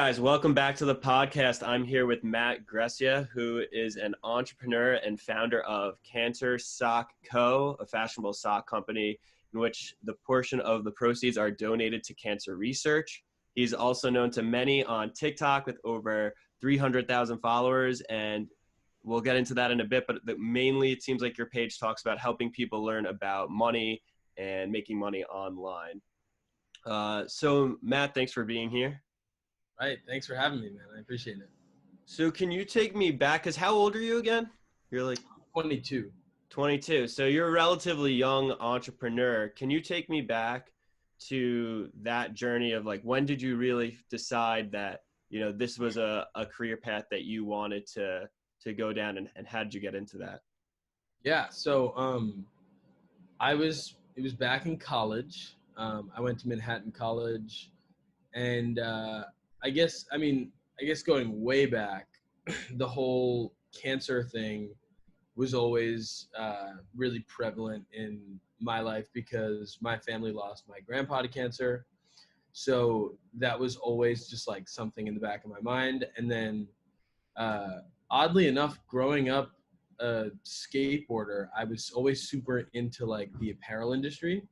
guys, welcome back to the podcast. I'm here with Matt Grecia, who is an entrepreneur and founder of Cancer Sock Co., a fashionable sock company in which the portion of the proceeds are donated to cancer research. He's also known to many on TikTok with over 300,000 followers, and we'll get into that in a bit, but mainly it seems like your page talks about helping people learn about money and making money online. So Matt, thanks for being here. Right. Thanks for having me, man. I appreciate it. So can you take me back? Because how old are you again? You're like 22. 22. So you're a relatively young entrepreneur. Can you take me back to that journey of like, when did you really decide that, you know, this was a career path that you wanted to go down, and how did you get into that? Yeah. So it was back in college. I went to Manhattan College, and I guess going way back, the whole cancer thing was always really prevalent in my life because my family lost my grandpa to cancer. So that was always just like something in the back of my mind. And then oddly enough, growing up a skateboarder, I was always super into like the apparel industry.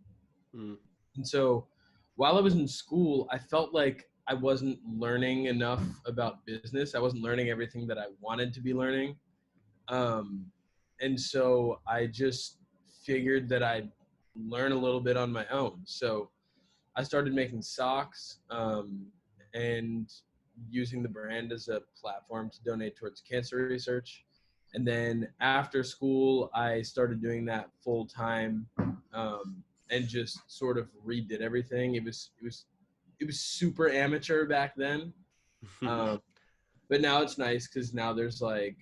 Mm. And so while I was in school, I felt like I wasn't learning enough about business. I wasn't learning everything that I wanted to be learning. And so I just figured that I'd learn a little bit on my own. So I started making socks and using the brand as a platform to donate towards cancer research. And then after school, I started doing that full time and just sort of redid everything. It was super amateur back then, but now it's nice because now there's like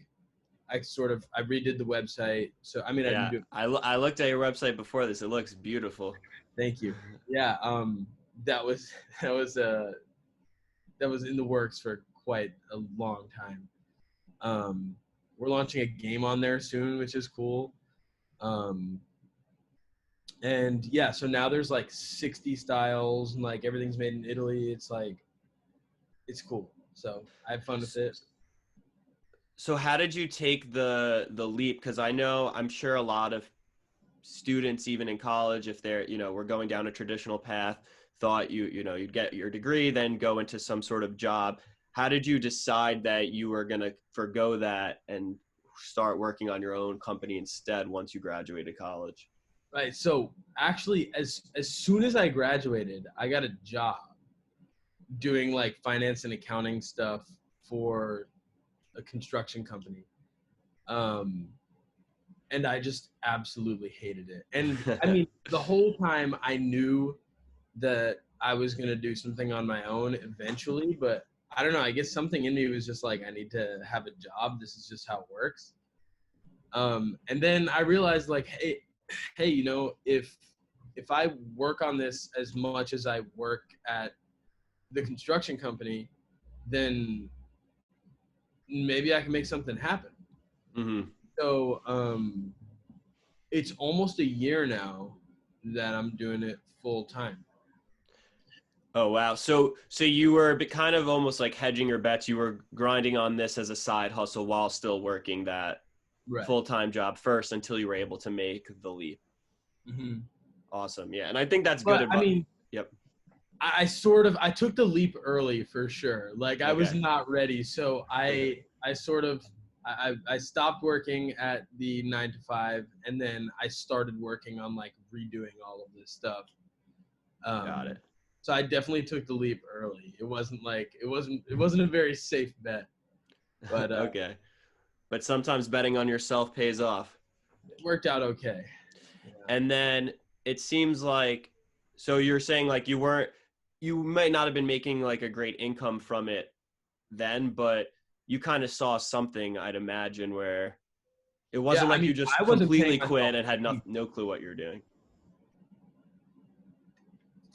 I redid the website. So I mean, Yeah, I looked at your website before this. It looks beautiful. Thank you. Yeah, that was in the works for quite a long time. We're launching a game on there soon, which is cool. And yeah, so now there's like 60 styles and like everything's made in Italy. It's like, it's cool. So I have fun with it. So how did you take the leap? Because I'm sure a lot of students, even in college, if they're, we're going down a traditional path, thought you'd get your degree, then go into some sort of job. How did you decide that you were going to forgo that and start working on your own company instead once you graduated college? Right. So actually, as soon as I graduated, I got a job doing like finance and accounting stuff for a construction company. And I just absolutely hated it. And I mean, the whole time I knew that I was going to do something on my own eventually, but I don't know, I guess something in me was just like, I need to have a job. This is just how it works. And then I realized like, hey, if I work on this as much as I work at the construction company, then maybe I can make something happen. Mm-hmm. So it's almost a year now that I'm doing it full time. Oh, wow. So you were kind of almost like hedging your bets. You were grinding on this as a side hustle while still working that full-time job first until you were able to make the leap. Mm-hmm. Awesome. Yeah. And I think that's good advice. I mean, yep. I took the leap early for sure. Like I was not ready. So I stopped working at the 9 to 5 and then I started working on like redoing all of this stuff. Got it. So I definitely took the leap early. It wasn't a very safe bet. But okay. But sometimes betting on yourself pays off. It worked out okay. Yeah. And then it seems like, so you're saying like you might not have been making like a great income from it then, but you kind of saw something, I'd imagine, where it wasn't you just completely quit and had no clue what you're doing.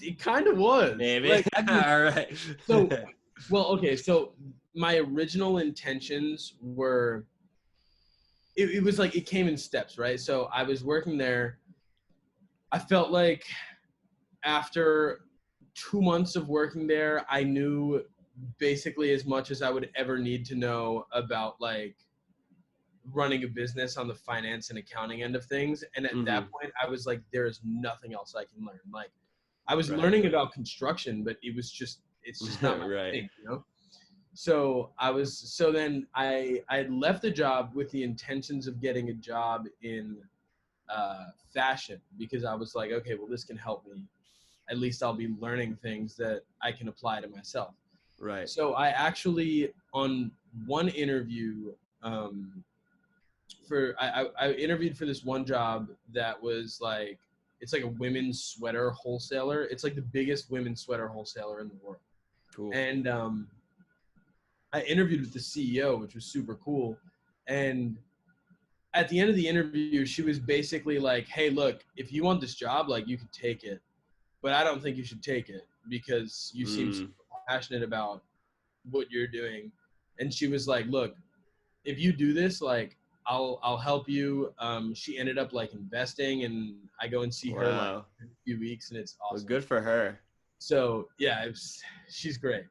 It kind of was. Maybe. Like, all right. So my original intentions were, it was like, it came in steps, right? So I was working there. I felt like after 2 months of working there, I knew basically as much as I would ever need to know about like running a business on the finance and accounting end of things. And at that point, I was like, there is nothing else I can learn. Like, I was learning about construction, but it's just not my thing, you know? So then I had left the job with the intentions of getting a job in fashion, because I was like, okay, well, this can help me. At least I'll be learning things that I can apply to myself. Right. So I actually, on one interview, I interviewed for this one job that was like, it's like a women's sweater wholesaler. It's like the biggest women's sweater wholesaler in the world. Cool. And I interviewed with the CEO, which was super cool. And at the end of the interview, she was basically like, hey, look, if you want this job, like, you can take it, but I don't think you should take it because you seem so passionate about what you're doing. And she was like, look, if you do this, like, I'll help you. She ended up like investing, and I go and see her like in a few weeks, and it's awesome. Well, good for her. So yeah, she's great.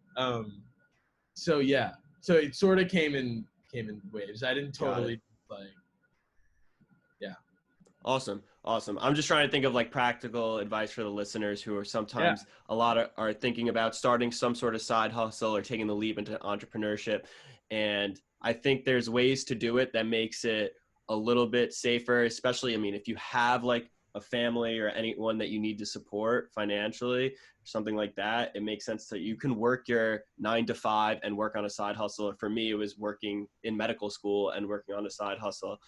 So yeah, so it sort of came in waves. I didn't totally like, yeah. Awesome. I'm just trying to think of like practical advice for the listeners who are sometimes are thinking about starting some sort of side hustle or taking the leap into entrepreneurship. And I think there's ways to do it that makes it a little bit safer, especially, I mean, if you have like a family or anyone that you need to support financially, something like that, it makes sense that you can work your 9 to 5 and work on a side hustle. For me, it was working in medical school and working on a side hustle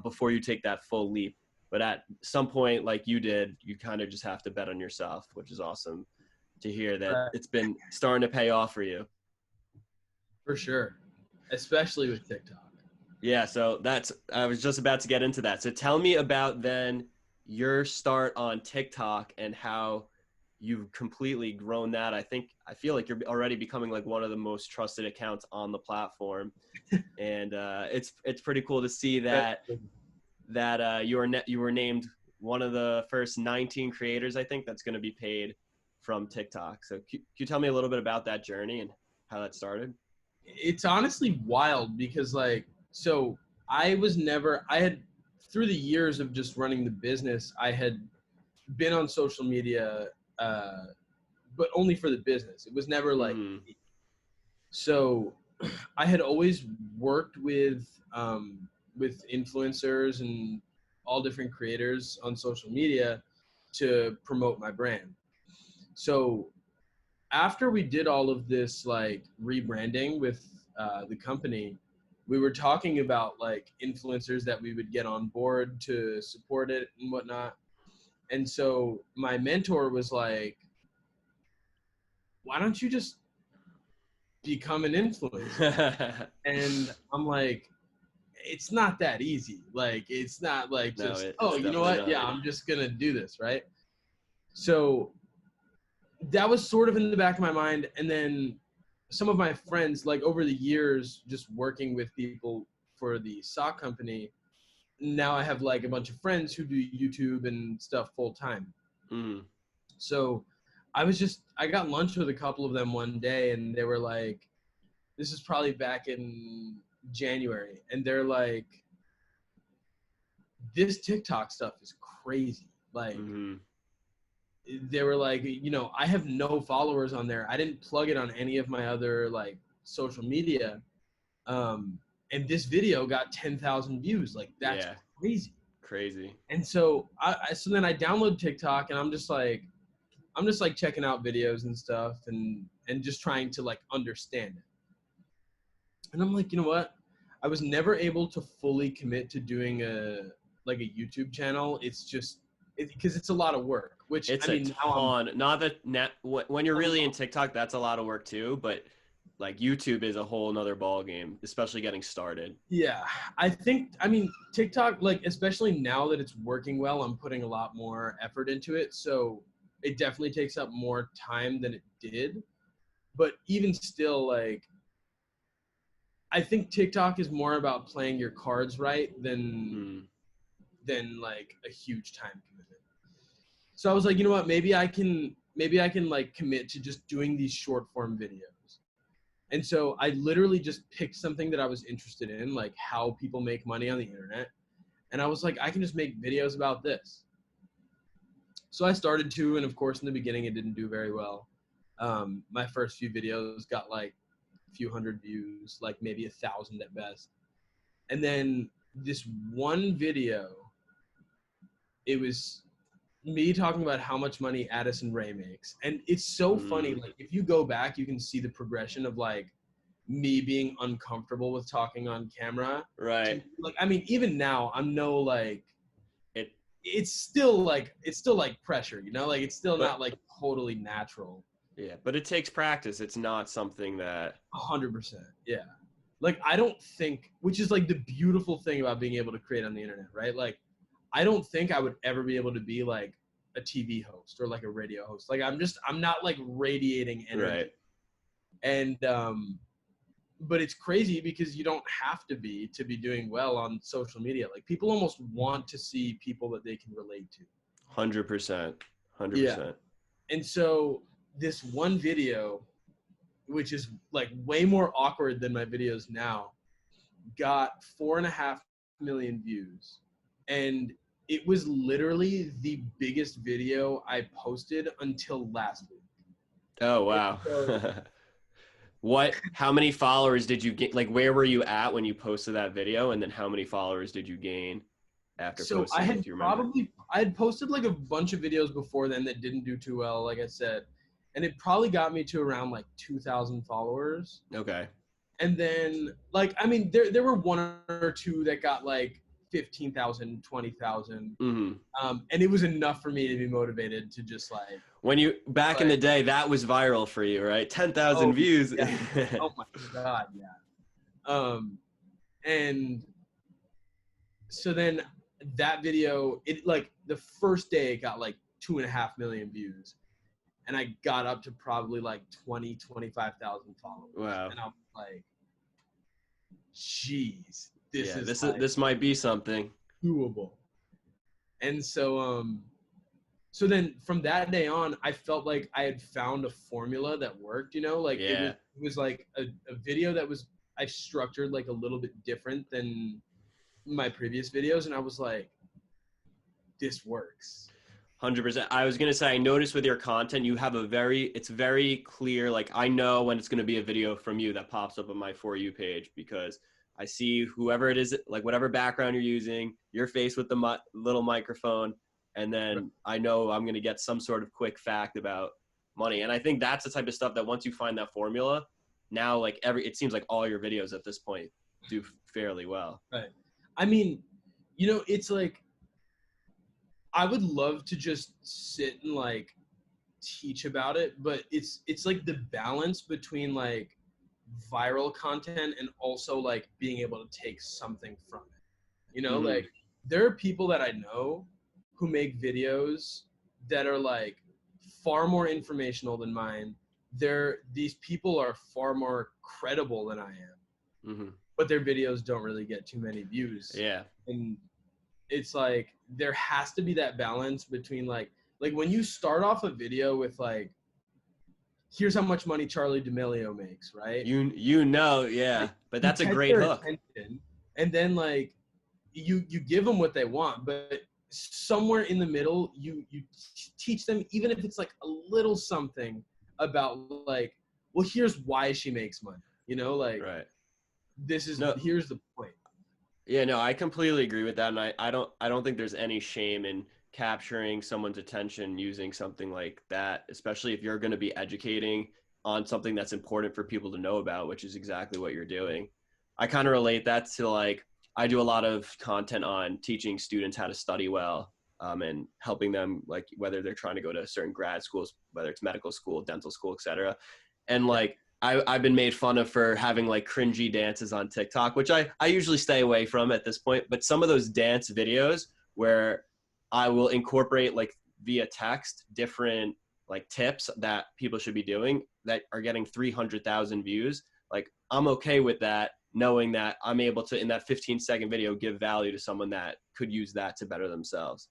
before you take that full leap. But at some point, like you did, you kind of just have to bet on yourself, which is awesome to hear that it's been starting to pay off for you. For sure. Especially with TikTok. Yeah, so I was just about to get into that. So tell me about then your start on TikTok and how you've completely grown that. I feel like you're already becoming like one of the most trusted accounts on the platform. And it's pretty cool to see that you were named one of the first 19 creators, I think, that's going to be paid from TikTok. So can you tell me a little bit about that journey and how that started? It's honestly wild because like, so I had, through the years of just running the business, I had been on social media, but only for the business. It was never like, so I had always worked with influencers and all different creators on social media to promote my brand. So after we did all of this like rebranding with the company, we were talking about like influencers that we would get on board to support it and whatnot. And so my mentor was like, why don't you just become an influencer? And I'm like, it's not that easy. Like, it's not like just, you know what? Yeah, I'm just going to do this. Right. So that was sort of in the back of my mind. And then some of my friends, like over the years, just working with people for the sock company, now I have like a bunch of friends who do YouTube and stuff full time. So I got lunch with a couple of them one day, and they were like, this is probably back in January. And they're like, this TikTok stuff is crazy. Like, they were like, you know, I have no followers on there. I didn't plug it on any of my other like social media. And this video got 10,000 views. Like, that's crazy. And so so then I download TikTok, and I'm just like checking out videos and stuff and just trying to like understand it. And I'm like, you know what? I was never able to fully commit to doing a YouTube channel. It's just because it's a lot of work, which it's a ton. When you're really in TikTok, that's a lot of work too, but like YouTube is a whole nother ball game, especially getting started. Yeah. I mean, TikTok, like, especially now that it's working well, I'm putting a lot more effort into it. So it definitely takes up more time than it did. But even still, like, I think TikTok is more about playing your cards right than like a huge time commitment. So I was like, you know what, maybe I can like commit to just doing these short form videos. And so I literally just picked something that I was interested in, like how people make money on the internet. And I was like, I can just make videos about this. So I started to, and of course in the beginning it didn't do very well. My first few videos got like a few hundred views, like maybe 1,000 at best. And then this one video, it was me talking about how much money Addison Rae makes. And it's so funny. Like if you go back, you can see the progression of like me being uncomfortable with talking on camera. Right. Like, I mean, even now I'm no like, It, it's still like pressure, you know, like it's still not like totally natural. yeah, but it takes practice. It's not something that 100%. Yeah. Like, I don't think, which is like the beautiful thing about being able to create on the internet, right? Like, I don't think I would ever be able to be like a TV host or like a radio host. Like, I'm not like radiating energy. Right. And, but it's crazy because you don't have to be doing well on social media. Like, people almost want to see people that they can relate to. 100%. 100%. Yeah. And so this one video, which is like way more awkward than my videos now, got 4.5 million views. And it was literally the biggest video I posted until last week. Oh, wow. How many followers did you get? Like, where were you at when you posted that video? And then how many followers did you gain after posting it? Do you remember? I had posted like a bunch of videos before then that didn't do too well, like I said. And it probably got me to around like 2,000 followers. Okay. And then like, I mean, there were one or two that got like 15,000, 20,000. Mm-hmm. And it was enough for me to be motivated to just like. When you, back in the day, that was viral for you, right? 10,000 views. Yeah. Oh my God. Yeah. And so then that video, it like the first day it got like 2.5 million views. And I got up to probably like 25,000 followers. Wow. And I'm like, geez, this might be something doable. And so, so then from that day on, I felt like I had found a formula that worked, you know, like it was like a video that was, I structured like a little bit different than my previous videos. And I was like, this works. 100%. I was going to say, I noticed with your content, you have it's very clear. Like, I know when it's going to be a video from you that pops up on my For You page, because I see whoever it is, like whatever background you're using, your face with the little microphone. And then I know I'm going to get some sort of quick fact about money. And I think that's the type of stuff that once you find that formula, now like it seems like all your videos at this point do fairly well. Right. I mean, you know, it's like, I would love to just sit and like teach about it, but it's like the balance between like viral content and also like being able to take something from it. You know, like there are people that I know who make videos that are like far more informational than mine. These people are far more credible than I am, but their videos don't really get too many views. Yeah. And it's like, there has to be that balance between like when you start off a video with like, here's how much money Charli D'Amelio makes, right? You know, yeah, like, but that's a great hook. And then like you give them what they want, but somewhere in the middle, you teach them, even if it's like a little something about like, well, here's why she makes money, you know, like right. Here's the point. Yeah, no, I completely agree with that. And I don't think there's any shame in capturing someone's attention using something like that, especially if you're going to be educating on something that's important for people to know about, which is exactly what you're doing. I kind of relate that to like, I do a lot of content on teaching students how to study well, and helping them, like whether they're trying to go to certain grad schools, whether it's medical school, dental school, etc. And like, I've been made fun of for having like cringy dances on TikTok, which I usually stay away from at this point. But some of those dance videos where I will incorporate like via text different like tips that people should be doing that are getting 300,000 views. Like, I'm okay with that, knowing that I'm able to, in that 15-second video, give value to someone that could use that to better themselves.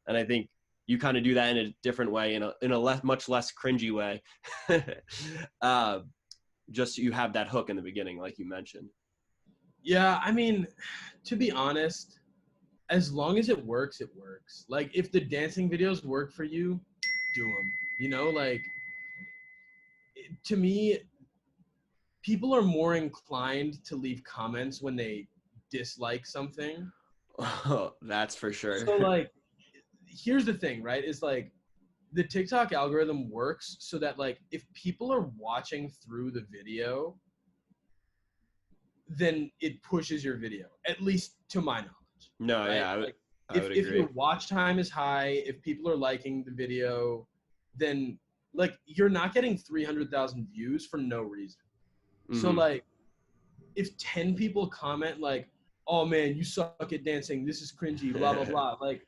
And I think you kind of do that in a different way, in a much less cringy way. just you have that hook in the beginning, like you mentioned? Yeah, I mean, to be honest, as long as it works, it works. Like if the dancing videos work for you, do them. You know, like to me, people are more inclined to leave comments when they dislike something. Oh, that's for sure. So like, here's the thing, right? Is like the TikTok algorithm works so that like if people are watching through the video, then it pushes your video, at least to my knowledge. No, Right? yeah, Like I would if your agree. watch time is high, if people are liking the video, then like you're not getting 300,000 views for no reason. So Hmm. like if 10 people comment like, "Oh man, you suck at dancing. This is cringy, blah blah blah." Like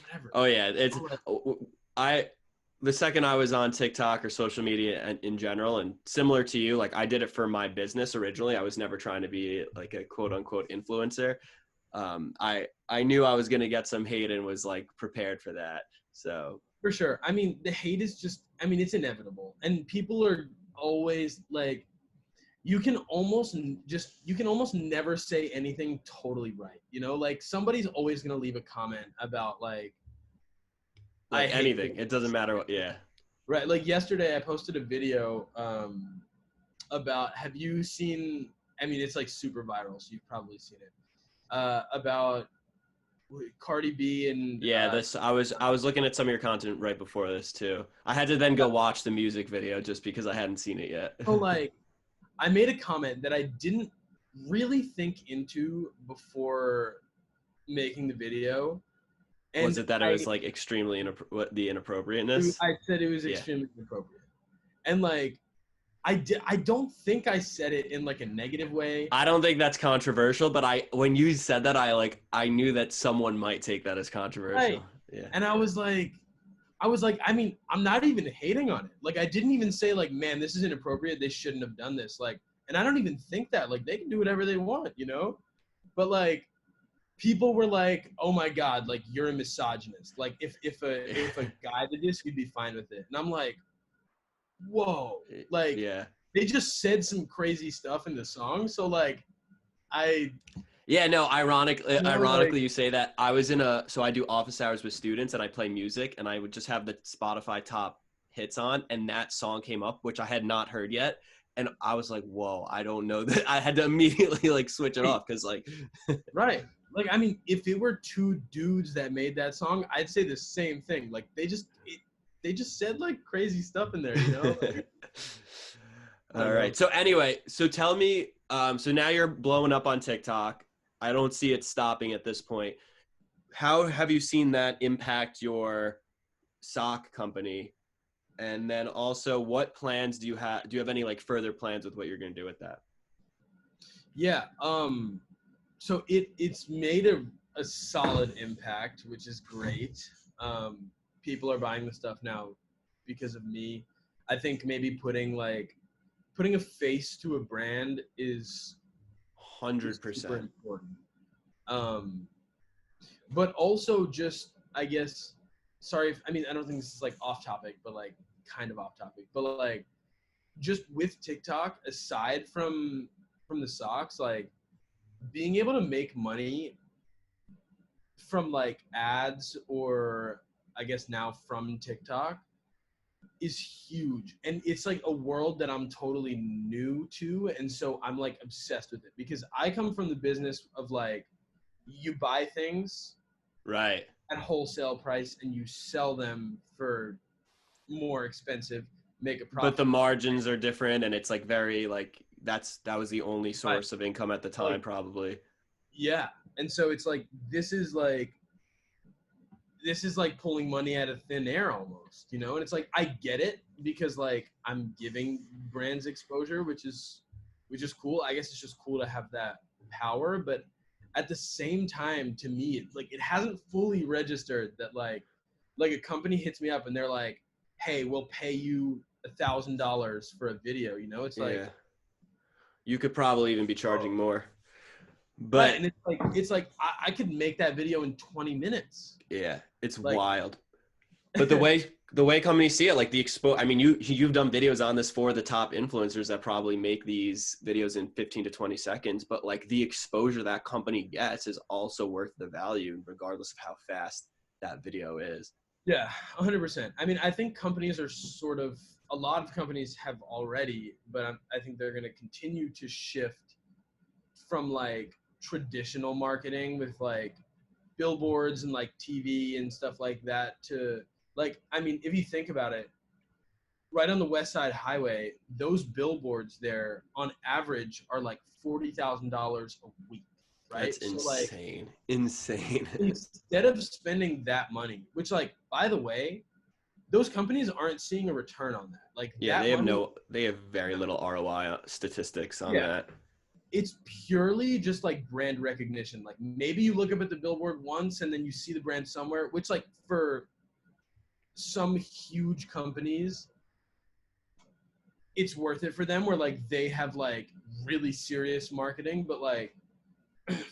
whatever. Oh yeah, it's Like, I the second I was on TikTok or social media in general, and similar to you, like I did it for my business originally. I was never trying to be like a quote unquote influencer. I knew I was gonna get some hate and was like prepared for that. So for sure. I mean, the hate is just I mean, it's inevitable. And people are always like you can almost never say anything totally right. You know, like somebody's always going to leave a comment about like I like hate anything, this. it doesn't matter what. Yeah. Right. Like yesterday I posted a video about have you seen I mean it's like super viral so you've probably seen it. About Cardi B and Yeah, this I was looking at some of your content right before this too. I had to then go watch the music video just because I hadn't seen it yet. so like I made a comment that I didn't really think into before making the video. Was And it that it was like extremely the inappropriateness? I said it was Yeah. extremely inappropriate. And like I don't think I said it in like a negative way. I don't think that's controversial, but when you said that, I knew that someone might take that as controversial. Right. Yeah. And I was like, I mean, I'm not even hating on it. Like I didn't even say like, man, this is inappropriate. They shouldn't have done this. Like, and I don't even think that. Like they can do whatever they want, you know? But like people were like, "Oh my god, like you're a misogynist." Like if a guy did this, we'd be fine with it. And I'm like, "Whoa!" Like Yeah. they just said some crazy stuff in the song, so like I Yeah, no, you know, like ironically you say that. So I do office hours with students and I play music and I would just have the Spotify top hits on and that song came up, which I had not heard yet. And I was like, whoa, I don't know that. I had to immediately like switch it off because like, right. Like I mean, if it were two dudes that made that song, I'd say the same thing. Like they just said like crazy stuff in there, you know? Like, I all don't know. right. So anyway, so tell me, so now you're blowing up on TikTok. I don't see it stopping at this point. How have you seen that impact your sock company? And then also, what plans do you have? Do you have any like further plans with what you're going to do with that? Yeah. So it's made a solid impact, which is great. People are buying the stuff now because of me. I think maybe putting a face to a brand is super 100%. important. Um, but also just I guess sorry if, I mean I don't think this is like off topic, but like kind of off topic. But like just with TikTok, aside from the socks, like being able to make money from like ads or I guess now from TikTok is huge. And it's like a world that I'm totally new to. And so I'm like obsessed with it because I come from the business of like you buy things Right. at wholesale price and you sell them for more expensive, make a But profit. the margins are different and it's like very like that was the only Right. source of income at the time Like, probably. yeah. And so it's like this is like pulling money out of thin air almost, you know? And it's like I get it because like I'm giving brands exposure, which is cool. I guess it's just cool to have that power, but at the same time to me it hasn't fully registered that like a company hits me up and they're like, "Hey, we'll pay you $1,000 for a video," you know? It's like Yeah. You could probably even be charging oh. more. Right, But and it's like I could make that video in 20 minutes. yeah, it's Like wild. But the way the way companies see it, like I mean, you've done videos on this for the top influencers that probably make these videos in 15 to 20 seconds, but like the exposure that company gets is also worth the value regardless of how fast that video is. Yeah, 100%. I mean, I think companies are a lot of companies have already, but I think they're going to continue to shift from like traditional marketing with like billboards and like TV and stuff like that to like, I mean, if you think about it, right on the West Side Highway, those billboards there on average are like $40,000 a week, right? That's insane. Insane. Instead of spending that money, which like, by the way, those companies aren't seeing a return on that. Like, yeah, that they have very little ROI statistics on that. It's purely just like brand recognition. Like maybe you look up at the billboard once and then you see the brand somewhere, which like for some huge companies, it's worth it for them where like they have like really serious marketing. But like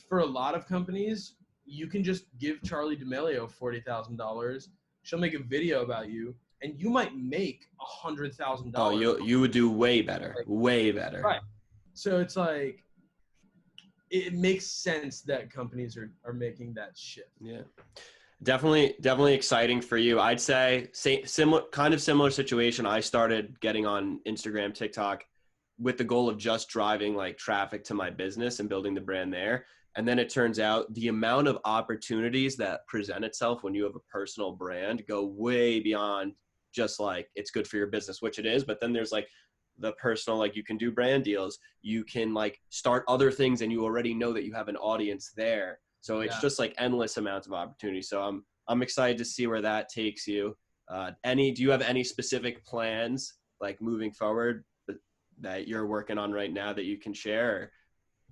for a lot of companies, you can just give Charli D'Amelio $40,000. She'll make a video about you and you might make $100,000. Oh, you would do way better, way better. Right. So it's like, it makes sense that companies are making that shift. Yeah, definitely exciting for you. I'd say similar situation. I started getting on Instagram, TikTok with the goal of just driving like traffic to my business and building the brand there. And then it turns out the amount of opportunities that present itself when you have a personal brand go way beyond just like it's good for your business, which it is. But then there's like the personal, like you can do brand deals, you can like start other things and you already know that you have an audience there. So it's just like endless amounts of opportunity. So I'm excited to see where that takes you. Do you have any specific plans like moving forward that you're working on right now that you can share?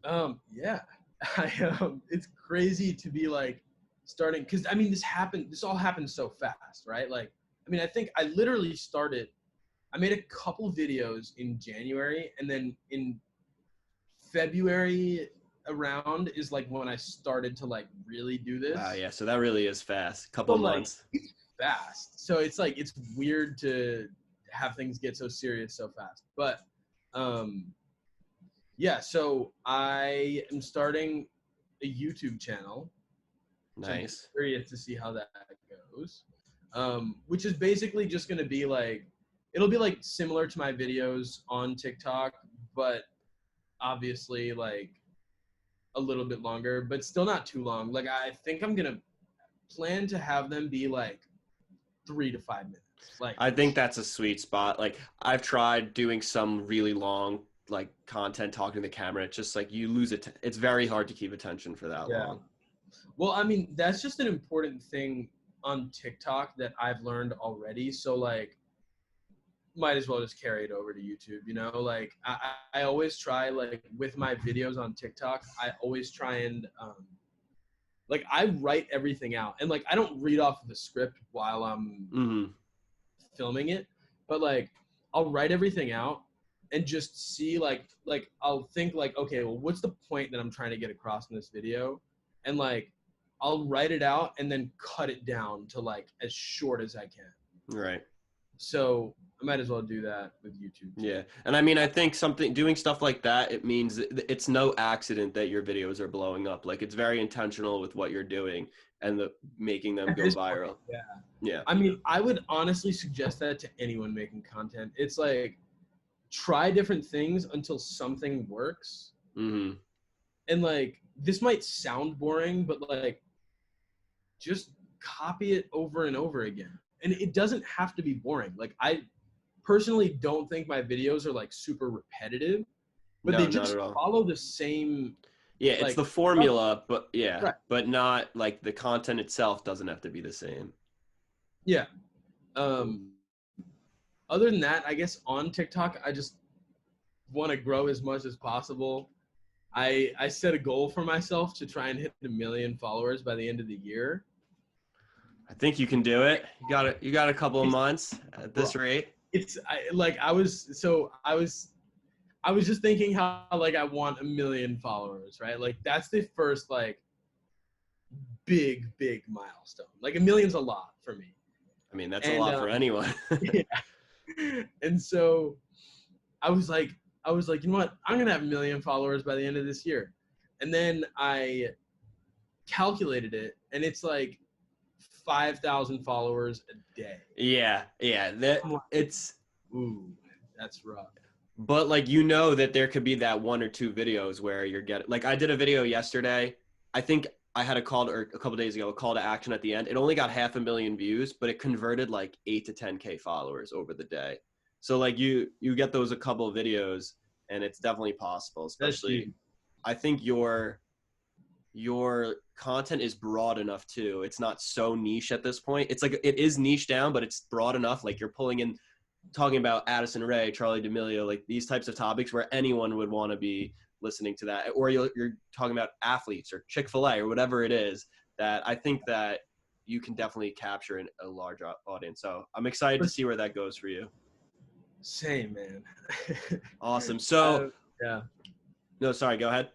Yeah, it's crazy to be like starting. Cause I mean, this all happened so fast, right? Like, I mean, I think I literally I made a couple videos in January and then in February around is like when I started to like really do this. Wow, yeah. So that really is fast. Couple of months. Like, it's fast. So it's like, it's weird to have things get so serious so fast. But yeah, so I am starting a YouTube channel. Nice. So I'm curious to see how that goes. Which is basically just going to be like, it'll be like similar to my videos on TikTok, but obviously like a little bit longer, but still not too long. Like I think I'm going to plan to have them be like 3 to 5 minutes. Like I think that's a sweet spot. Like I've tried doing some really long like content talking to the camera. It's just like you lose it. It's very hard to keep attention for that long. Well, I mein, that's just an important thing on TikTok that I've learned already. So like, might as well just carry it over to YouTube, you know? Like I always try, like with my videos on TikTok, I always try and like I write everything out and like I don't read off the script while I'm filming it, but like I'll write everything out and just see like I'll think like, okay, well, what's the point that I'm trying to get across in this video? And like I'll write it out and then cut it down to like as short as I can. Right. So I might as well do that with YouTube too. Yeah. And I mean, I think doing stuff like that, it means it's no accident that your videos are blowing up. Like it's very intentional with what you're doing and making them go viral. Yeah. Yeah. I mean, I would honestly suggest that to anyone making content. It's like, try different things until something works. Mm-hmm. And like, this might sound boring, but like, just copy it over and over again. And it doesn't have to be boring. Like I personally don't think my videos are like super repetitive, but they just follow the same. Yeah, like, it's the formula, but yeah, right. But not like the content itself doesn't have to be the same. Yeah. Other than that, I guess on TikTok, I just want to grow as much as possible. I set a goal for myself to try and hit 1 million followers by the end of the year. I think you can do it. You got a couple of months at this rate. I was just thinking how like I want 1 million followers, right? Like that's the first like big milestone. Like 1 million's a lot for me. I mean, that's a And lot for anyone. yeah. And so I was like, you know what? I'm gonna have 1 million followers by the end of this year. And then I calculated it, and it's like 5,000 followers a day. Yeah, that I'm like, it's. ooh, that's rough. But like, you know that there could be that 1 or 2 videos where you're getting, like, I did a video yesterday. I think I had a call or a couple days ago, a call to action at the end. It only got 500,000 views, but it converted like 8 to 10K followers over the day. So like you get those a couple of videos, and it's definitely possible. Especially, I think your content is broad enough too. It's not so niche at this point. It's like, it is niche down, but it's broad enough. Like, you're pulling in, talking about Addison Rae, Charli D'Amelio, like these types of topics where anyone would want to be listening to that. Or you're talking about athletes or Chick-fil-A or whatever it is, that I think that you can definitely capture a large audience. So I'm excited to see where that goes for you. Same, man. Awesome. So yeah. No, sorry, go ahead.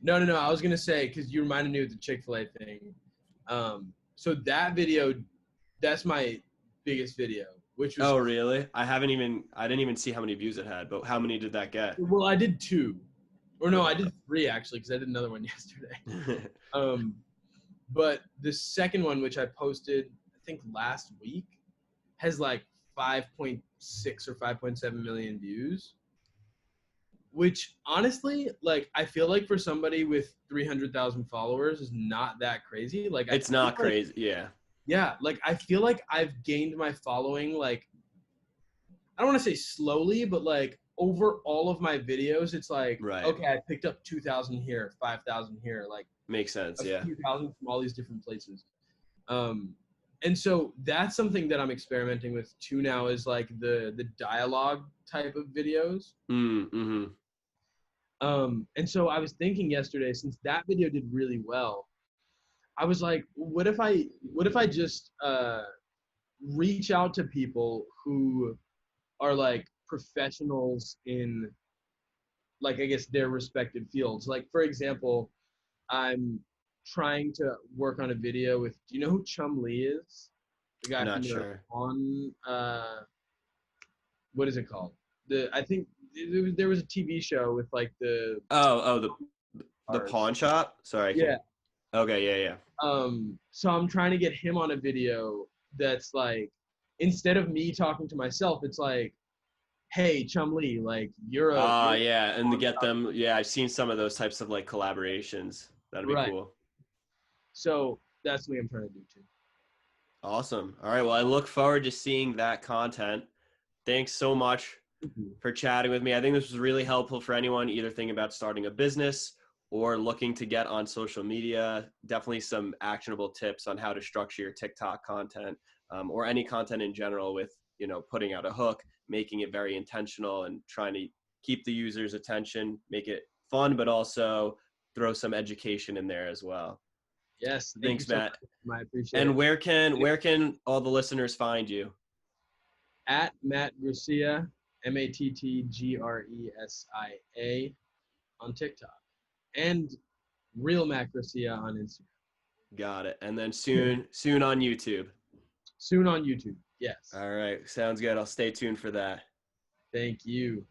No. I was gonna say, because you reminded me of the Chick-fil-A thing. So that video, that's my biggest video, which was. Oh, really? I didn't even see how many views it had, but how many did that get? Well, I did 2, or no, I did 3 actually, because I did another one yesterday. But the second one, which I posted, I think last week, has like 5.6 or 5.7 million views. Which honestly, like, I feel like for somebody with 300,000 followers is not that crazy. Like, it's not crazy. Yeah. Yeah. Like, I feel like I've gained my following, like, I don't want to say slowly, but like over all of my videos, it's like, right. Okay, I picked up 2,000 here, 5,000 here, like makes sense. a few thousand from all these different places. And so that's something that I'm experimenting with too now, is like the dialogue type of videos. Mm-hmm. And so I was thinking yesterday, since that video did really well, I was like, what if I just reach out to people who are like professionals in, like, I guess, their respective fields. Like, for example, I'm trying to work on a video with, do you know who Lee is? The guy Not from sure. on what is it called? I think there was a TV show with like the the pawn shop. Sorry, I yeah. can't. Okay, yeah. So I'm trying to get him on a video that's like, instead of me talking to myself, it's like, hey, Lee, like, you're yeah, and to get them, yeah, I've seen some of those types of like collaborations. That'd be cool. So that's what I'm trying to do too. Awesome. All right, well, I look forward to seeing that content. Thanks so much for chatting with me. I think this was really helpful for anyone either thinking about starting a business or looking to get on social media. Definitely some actionable tips on how to structure your TikTok content, or any content in general, with, putting out a hook, making it very intentional, and trying to keep the user's attention, make it fun, but also throw some education in there as well. Yes. Thanks, Matt. I appreciate it. And where can all the listeners find you? At Matt Garcia, MattGresia on TikTok, and Real Matt Garcia on Instagram. Got it. And then soon on YouTube. Soon on YouTube. Yes. All right. Sounds good. I'll stay tuned for that. Thank you.